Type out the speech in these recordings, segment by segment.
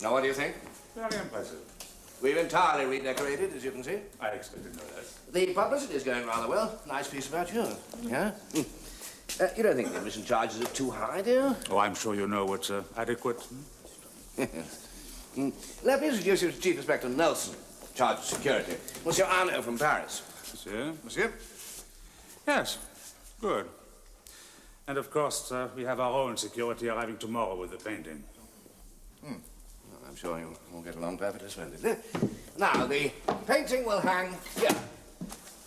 Now, what do you think? Very impressive. We've entirely redecorated, as you can see. I expected no less. The publicity is going rather well. Nice piece about you. Yeah? You don't think the admission charges are too high, do you? Oh, I'm sure you know what's adequate. Let me introduce you to Chief Inspector Nelson, in charge of security. Monsieur Arnaud from Paris. Monsieur? Monsieur? Yes. Good. And of course, we have our own security arriving tomorrow with the painting. Well, I'm sure you'll all get along perfectly splendidly. Now, the painting will hang here.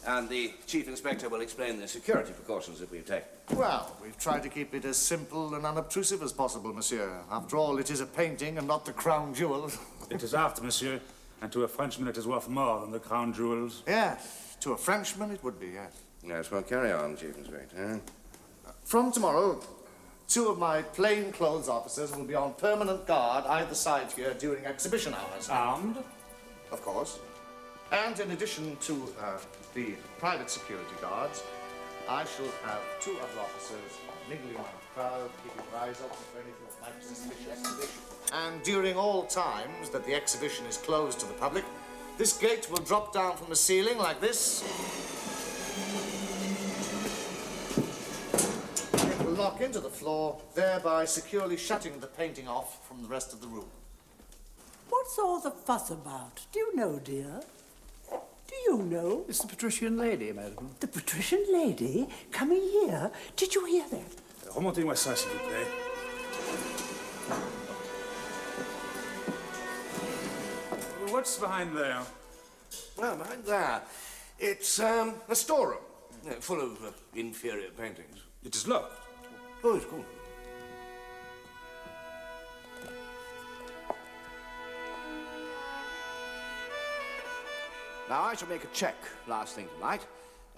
And the Chief Inspector will explain the security precautions that we've taken. Well, we've tried to keep it as simple and unobtrusive as possible, monsieur. After all, it is a painting and not the crown jewel. It is art, monsieur, and to a Frenchman it is worth more than the crown jewels. Yes, to a Frenchman it would be, yes. Yes, well, carry on, Chief Inspector. From tomorrow, 2 of my plainclothes officers will be on permanent guard either side here during exhibition hours. Armed? Of course. And in addition to the private security guards, I shall have 2 other officers niggling on the crowd, keeping their eyes open for anything that might be suspicious. And during all times that the exhibition is closed to the public, this gate will drop down from the ceiling like this. It will lock into the floor, thereby securely shutting the painting off from the rest of the room. What's all the fuss about? Do you know, dear? Do you know? It's the patrician lady, madam. The patrician lady coming here? Did you hear that? Remontez-moi ça, s'il vous plaît. What's behind there? Well, behind there, it's a storeroom full of inferior paintings. It is locked. Oh, it's cool. Now, I shall make a check last thing tonight,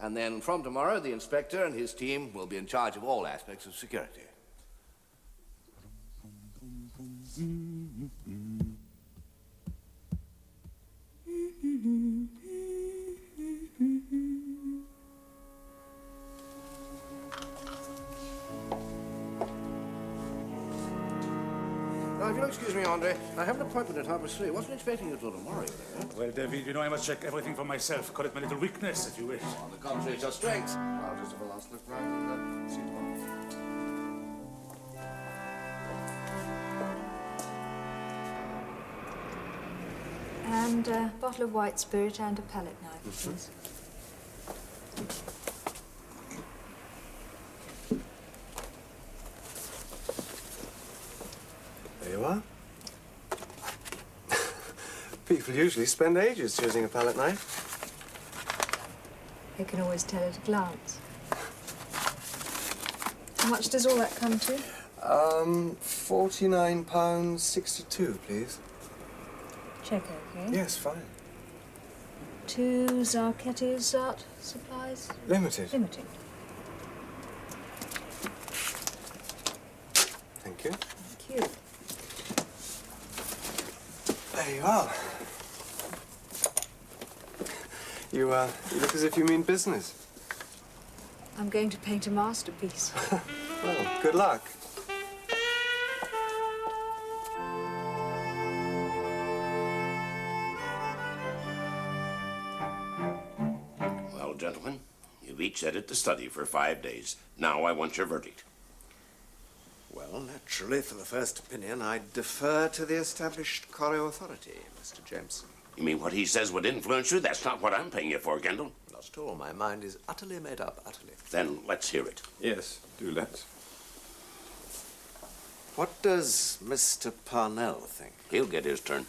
and then from tomorrow, the inspector and his team will be in charge of all aspects of security. Now, if you'll excuse me, Andre, I have an appointment at 3:30. Wasn't expecting you till tomorrow, you know. Well, David, you know I must check everything for myself. Call it my little weakness, if you wish. On the contrary, it's your strength. I'll just have a last look round and see you tomorrow. And a bottle of white spirit and a palette knife, please. There you are. People usually spend ages choosing a palette knife. You can always tell at a glance. How much does all that come to? £49.62, please. Check, okay? Yes, fine. 2 Zarketti's art supplies? Limited. Limited. Thank you. Thank you. There you are. You look as if you mean business. I'm going to paint a masterpiece. Well, good luck. Well, gentlemen, you've each had it to study for 5 days. Now I want your verdict. Well, naturally, for the first opinion, I defer to the established choreo authority, Mr. Jameson. You mean what he says would influence you? That's not what I'm paying you for, Kendall. Not at all. My mind is utterly made up, utterly. Then let's hear it. Yes, do let's. What does Mr. Parnell think? He'll get his turn.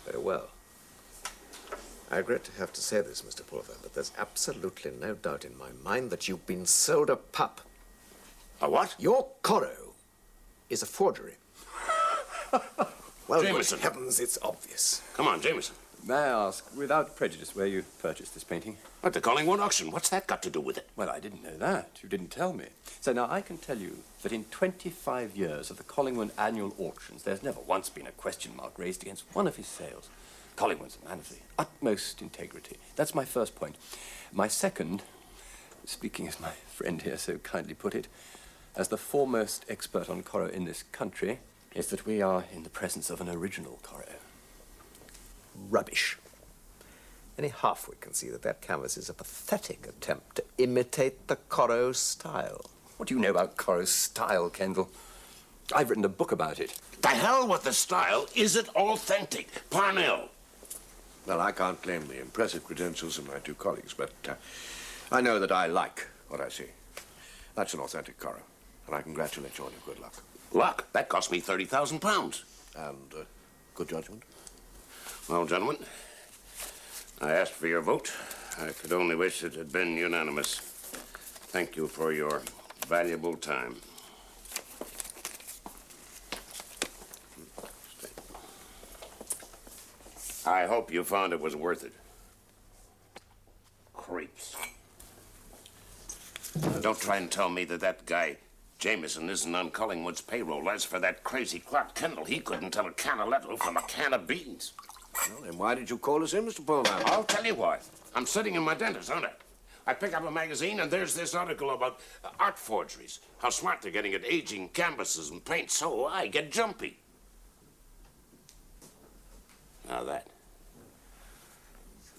Very well. I regret to have to say this, Mr. Pulver, but there's absolutely no doubt in my mind that you've been sold a pup. A what? Your choreo is a forgery. Well, Jameson. good heavens, it's obvious. Come on, Jameson. May I ask, without prejudice, where you purchased this painting? At the Collingwood auction. What's that got to do with it? Well, I didn't know that. You didn't tell me. So now I can tell you that in 25 years of the Collingwood annual auctions, there's never once been a question mark raised against one of his sales. Collingwood's a man of the utmost integrity. That's my first point. My second, speaking as my friend here so kindly put it, as the foremost expert on choreo in this country, is that we are in the presence of an original Corot. Rubbish. Any halfwit can see that that canvas is a pathetic attempt to imitate the Corot style. What do you know about Corot's style, Kendall? I've written a book about it. The hell with the style. Is it authentic? Parnell. Well, I can't claim the impressive credentials of my two colleagues, but I know that I like what I see. That's an authentic Corot, and I congratulate you on your good luck. Luck? That cost me £30,000. And good judgment. Well, gentlemen, I asked for your vote. I could only wish it had been unanimous. Thank you for your valuable time. I hope you found it was worth it. Creeps. Now, don't try and tell me that that guy Jameson isn't on Collingwood's payroll. As for that crazy Clark Kendall, he couldn't tell a Canaletto from a can of beans. Well, then why did you call us in, Mr. Pullman? I'll tell you why. I'm sitting in my dentist, aren't I? I pick up a magazine, and there's this article about art forgeries. How smart they're getting at aging canvases and paint. So I get jumpy. Now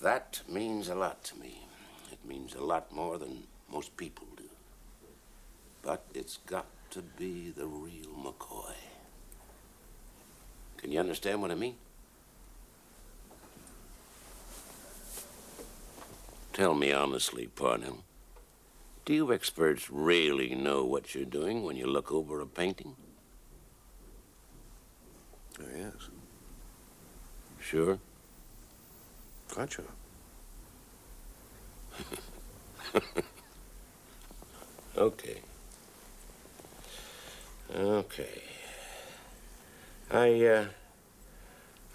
that means a lot to me. It means a lot more than most people do. But it's got to be the real McCoy. Can you understand what I mean? Tell me honestly, Parnell, do you experts really know what you're doing when you look over a painting? Oh, yes. Sure? Quite sure. Okay.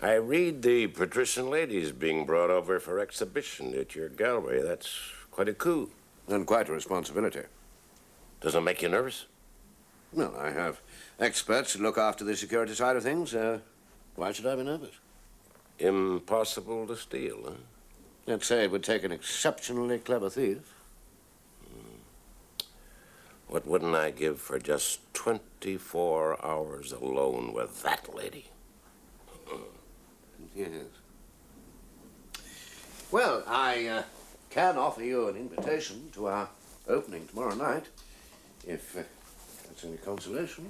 I read the patrician ladies being brought over for exhibition at your gallery. That's quite a coup. And quite a responsibility. Doesn't it make you nervous? Well, I have experts who look after the security side of things. Why should I be nervous? Impossible to steal, huh? Let's say it would take an exceptionally clever thief. What wouldn't I give for just 24 hours alone with that lady? Yes. Well, I can offer you an invitation to our opening tomorrow night, if that's any consolation.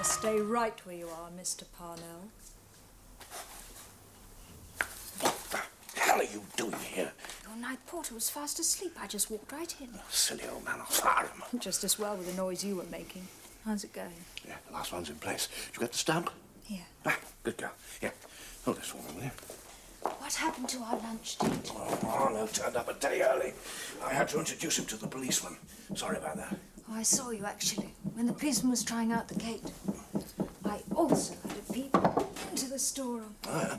Stay right where you are, Mr. Parnell. What the hell are you doing here? Your night porter was fast asleep. I just walked right in. Silly old man, I'll fire him. Just as well with the noise you were making. How's it going? Yeah, the last one's in place. Did you get the stamp? Here. Ah, good girl. Here, hold this one, will you? What happened to our lunch date? Oh, Arnold turned up a day early. I had to introduce him to the policeman. Sorry about that. Oh, I saw you, actually, when the policeman was trying out the gate. I also had a peep into the storeroom. Oh,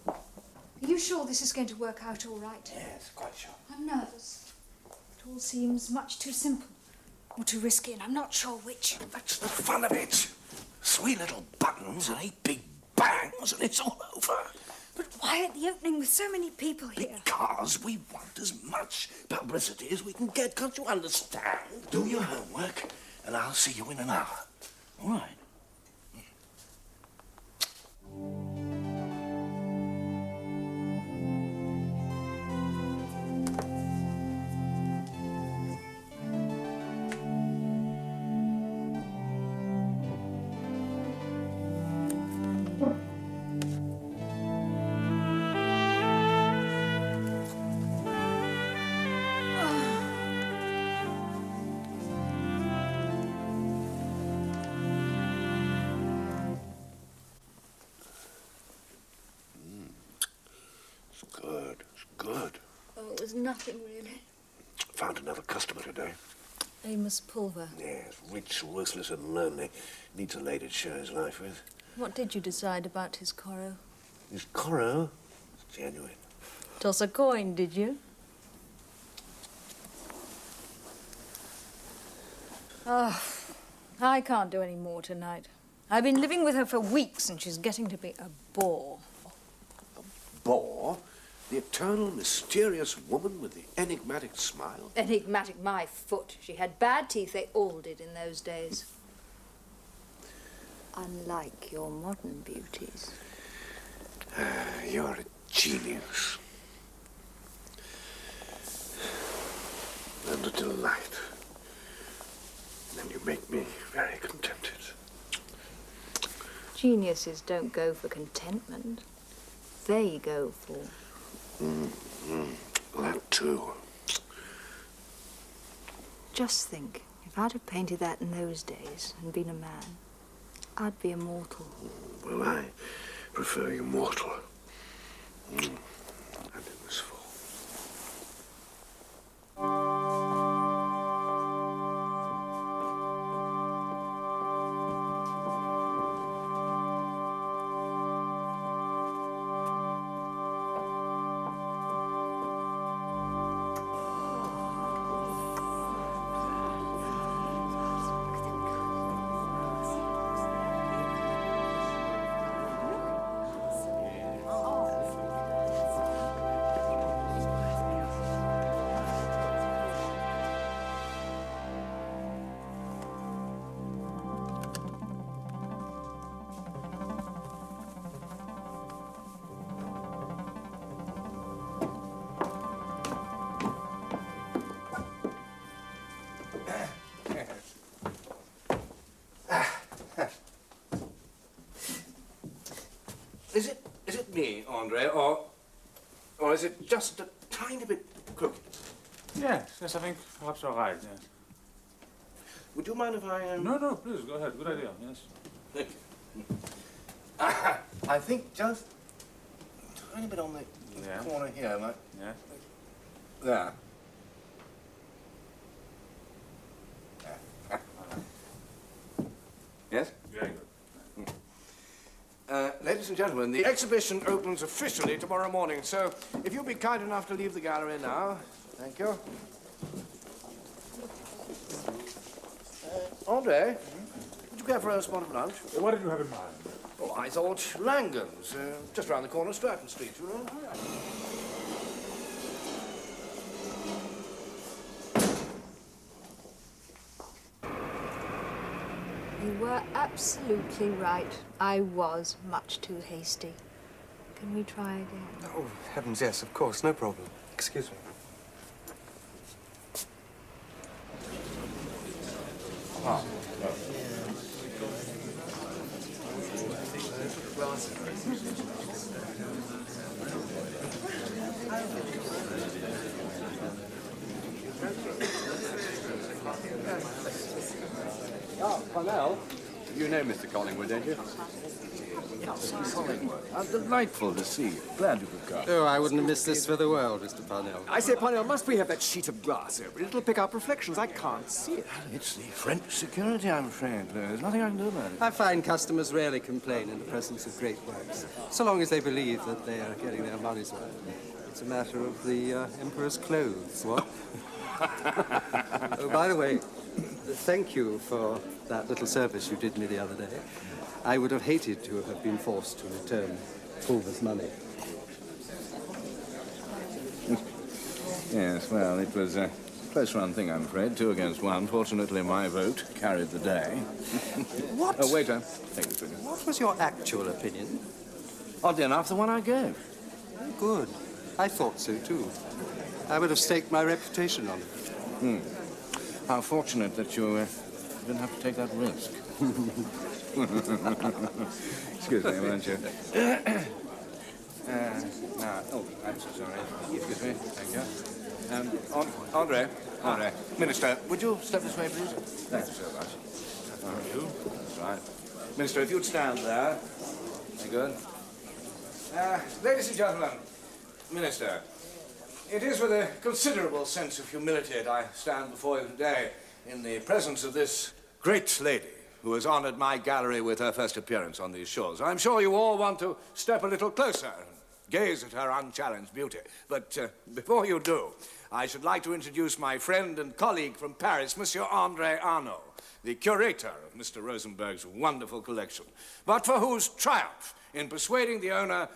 yeah? Are you sure this is going to work out all right? Yes, quite sure. I'm nervous. It all seems much too simple. Or too risky, and I'm not sure which. That's the fun of it. 3 little buttons and 8 big bangs, and it's all over. But why at the opening with so many people here? Because we want as much publicity as we can get. Can't you understand? Do your homework, and I'll see you in an hour. All right? It's good. It's good. Oh, it was nothing, really. Found another customer today. Amos Pulver. Yes, rich, worthless, and lonely. Needs a lady to share his life with. What did you decide about his Coro? His Coro? It's genuine. Toss a coin, did you? Oh, I can't do any more tonight. I've been living with her for weeks and she's getting to be a bore. Bore? The eternal, mysterious woman with the enigmatic smile? Enigmatic, my foot. She had bad teeth, they all did in those days. Unlike your modern beauties. You're a genius. And a delight. And you make me very contented. Geniuses don't go for contentment. They go for... That too. Just think, if I'd have painted that in those days and been a man, I'd be immortal. Well, I prefer you mortal. And in this fall. Is it me, Andre, or is it just a tiny bit crooked? Yes, I think perhaps you're right, yes. Would you mind if I... No, please, go ahead. Good idea, yes. Thank you. I think just a tiny bit on the corner here, like... Yeah. There. Yes? Very good. Ladies and gentlemen, the exhibition opens officially tomorrow morning, so if you'll be kind enough to leave the gallery now. Thank you. Andre, would you care for a spot of lunch? What did you have in mind? Oh, I thought Langan's, just round the corner, Stratton Street, you know? You were absolutely right. I was much too hasty. Can we try again? Oh, heavens, yes, of course, no problem. Excuse me. Oh, Parnell. You know Mr. Collingwood, don't you? Delightful to see you. Glad you could come. Oh, I wouldn't have missed this for the world, Mr. Parnell. I say, Parnell, must we have that sheet of glass over it? It'll pick up reflections. I can't see it. It's the French security, I'm afraid. There's nothing I can do about it. I find customers rarely complain in the presence of great works, so long as they believe that they are getting their money's worth. It's a matter of the Emperor's clothes, what? Oh, by the way, thank you for that little service you did me the other day. I would have hated to have been forced to return Pulver's money. Yes, well, it was a close-run thing, I'm afraid. 2 against 1. Fortunately, my vote carried the day. What? Oh, waiter. Take this with you. What was your actual opinion? Oddly enough, the one I gave. Good. I thought so, too. I would have staked my reputation on it. How fortunate that you didn't have to take that risk. Excuse me, won't you? Now, oh, I'm so sorry. Excuse me. Thank you. Andre. Minister, would you step this way, please? Thanks so much. Thank you. That's right. Minister, if you'd stand there. Very good. Ladies and gentlemen, Minister, it is with a considerable sense of humility that I stand before you today in the presence of this great lady who has honored my gallery with her first appearance on these shores. I'm sure you all want to step a little closer and gaze at her unchallenged beauty. But before you do, I should like to introduce my friend and colleague from Paris, Monsieur André Arnaud, the curator of Mr. Rosenberg's wonderful collection, but for whose triumph in persuading the owner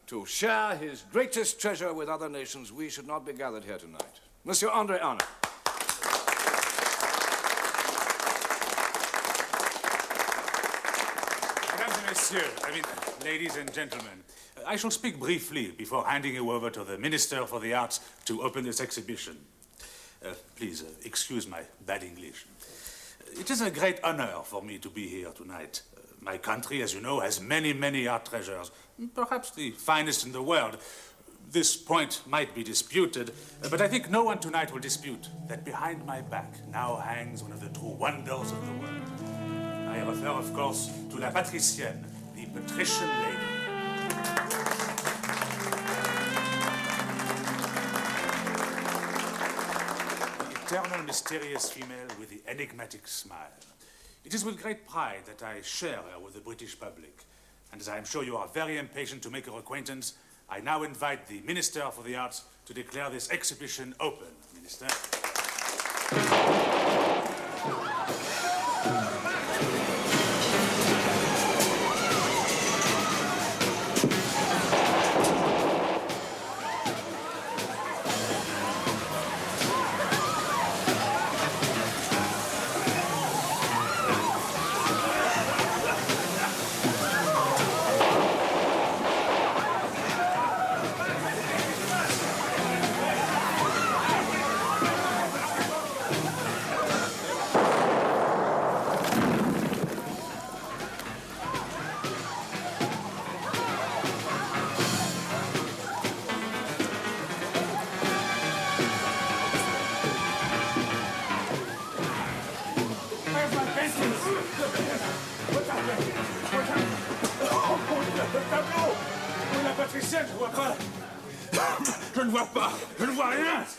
to share his greatest treasure with other nations, we should not be gathered here tonight. Monsieur André Arnaud. Mesdames et messieurs, ladies and gentlemen, I shall speak briefly before handing you over to the Minister for the Arts to open this exhibition. Please excuse my bad English. It is a great honor for me to be here tonight. My country, as you know, has many, many art treasures, perhaps the finest in the world. This point might be disputed, but I think no one tonight will dispute that behind my back now hangs one of the true wonders of the world. I refer, of course, to La Patricienne, the patrician lady. The eternal, mysterious female with the enigmatic smile. It is with great pride that I share her with the British public. And as I am sure you are very impatient to make her acquaintance, I now invite the Minister for the Arts to declare this exhibition open. Minister.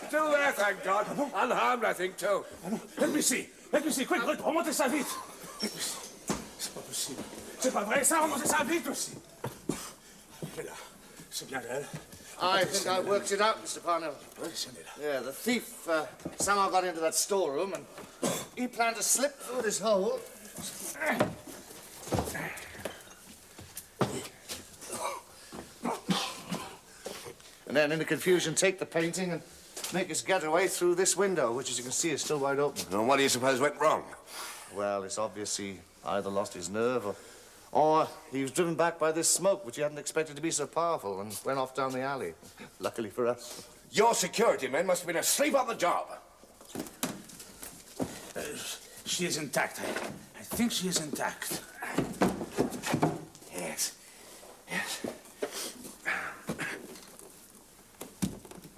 Still there, thank God. Unharmed, I think, too. Let me see. Quick, remontez ça vite. C'est pas possible. C'est pas vrai, ça. Remontez ça vite aussi. Elle est là. C'est bien elle. I think I worked it out, Mr. Parnell. Yeah, the thief somehow got into that storeroom and he planned to slip through this hole. And then, in the confusion, take the painting and make his getaway through this window, which, as you can see, is still wide open. And what do you suppose went wrong? Well, it's obvious he either lost his nerve or he was driven back by this smoke, which he hadn't expected to be so powerful, and went off down the alley. Luckily for us. Your security men must have been asleep on the job. She is intact. I think she is intact. Yes.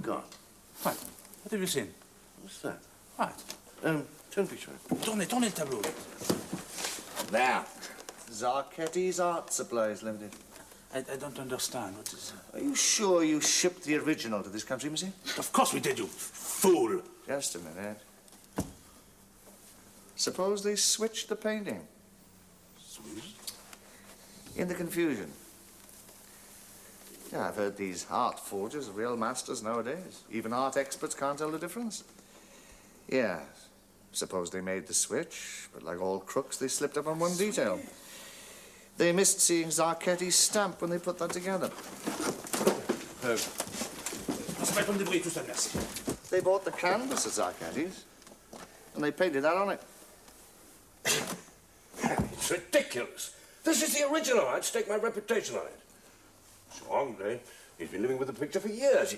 Gone. What? What have you seen? What's that? What? Turn the picture. Tournez le tableau. There. Zarketti's Art Supplies Limited. I don't understand. What is Are you sure you shipped the original to this country, monsieur? Of course we did, you fool. Just a minute. Suppose they switched the painting. Switched? In the confusion. Yeah, I've heard these art forgers are real masters nowadays. Even art experts can't tell the difference. Yeah. Suppose they made the switch, but like all crooks, they slipped up on one detail. They missed seeing Zarketti's stamp when they put that together. They bought the canvas at Zarketti's, and they painted that on it. It's ridiculous. This is the original. I'd stake my reputation on it. So André, he's been living with the picture for years.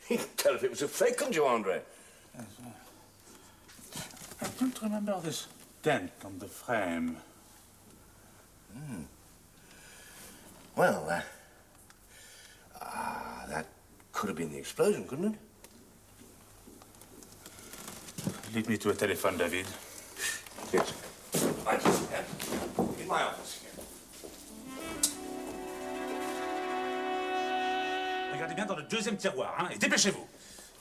He'd tell if it was a fake, couldn't you, André? Yes, I don't remember this dent on the frame. Well, that could have been the explosion, couldn't it? Lead me to a telephone, David. Yes. Right, in my office here. regardez bien dans le deuxième tiroir, hein, et dépêchez-vous.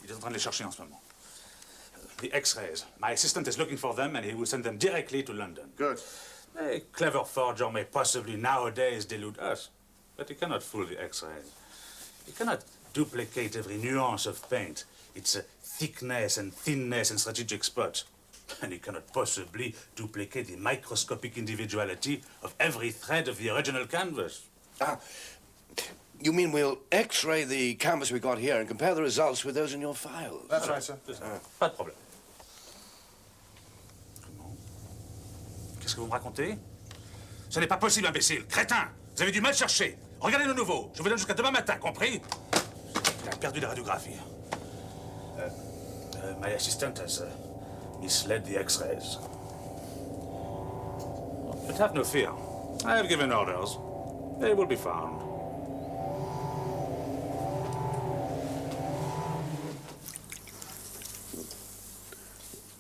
Il est en train de les chercher en ce moment. The X-rays. My assistant is looking for them, and he will send them directly to London. Good. A clever forger may possibly nowadays delude us, but he cannot fool the X-rays. He cannot duplicate every nuance of paint, its thickness and thinness and strategic spots. And he cannot possibly duplicate the microscopic individuality of every thread of the original canvas. Ah, you mean we'll X-ray the canvas we got here and compare the results with those in your files? That's right, sir. Pas de problème. Comment? Qu'est-ce que vous me racontez? Ce n'est pas possible, imbécile. Crétin! Vous avez du mal chercher. Regardez de nouveau. Je vous donne jusqu'à demain matin, compris? Il a perdu la radiographie. My assistant has misled the X-rays. But have no fear. I have given orders. They will be found.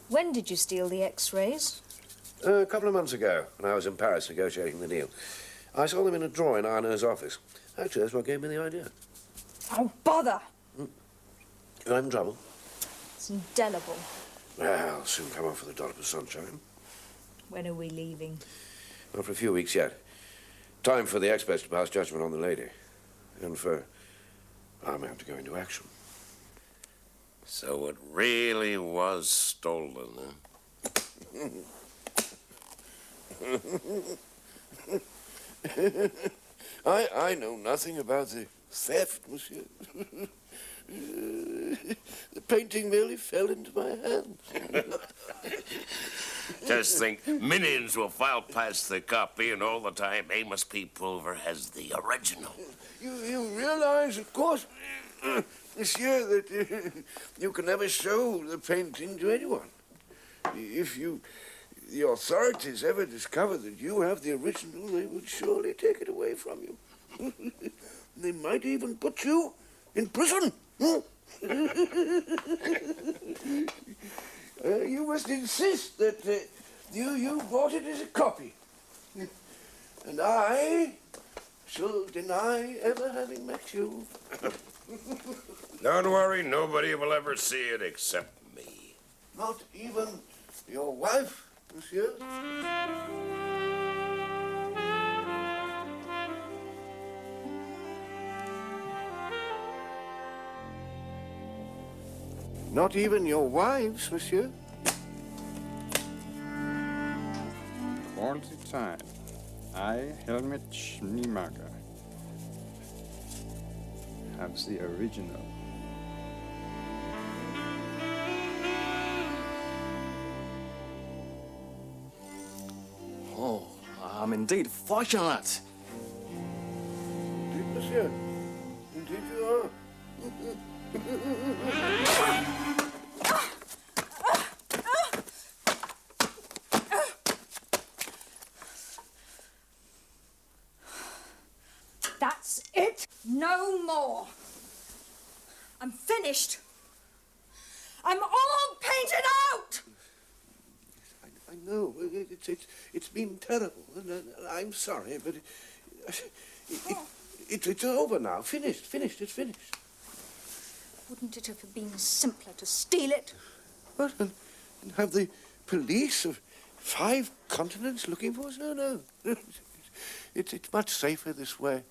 When did you steal the X-rays? A couple of months ago, when I was in Paris negotiating the deal. I saw them in a drawer in Arnaud's office. Actually, that's what gave me the idea. Oh, bother! You having trouble? It's indelible. Well, I'll soon come off with a dollop of sunshine. When are we leaving? Not for a few weeks yet. Time for the experts to pass judgment on the lady. And for our man to go into action. So it really was stolen, huh? I know nothing about the theft, monsieur. The painting merely fell into my hands. Just think, millions will file past the copy, and all the time Amos P. Pulver has the original. You realize, of course, monsieur, that you can never show the painting to anyone. If the authorities ever discover that you have the original, they would surely take it away from you. They might even put you in prison. You must insist that you bought it as a copy. And I shall deny ever having met you. Don't worry, nobody will ever see it except me. Not even your wife, monsieur? Not even your wives, monsieur? Quality time. I, Helmut Schneemacher, have the original. Oh, I'm indeed fortunate. Indeed, monsieur. Indeed you are. That's it. No more. I'm finished. I'm all painted out. I know. It's been terrible, and I'm sorry, but it's over now. Finished. It's finished. Wouldn't it have been simpler to steal it? What? And have the police of 5 continents looking for us? No. It's much safer this way.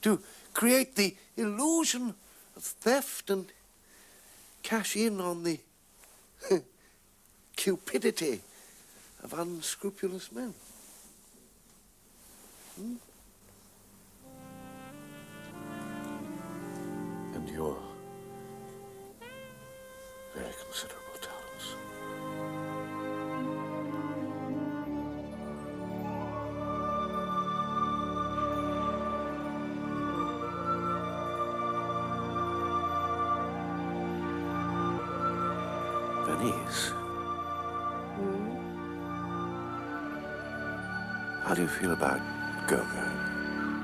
To create the illusion of theft and cash in on the cupidity of unscrupulous men. And your very considerable talents. Venice. How do you feel about Goga?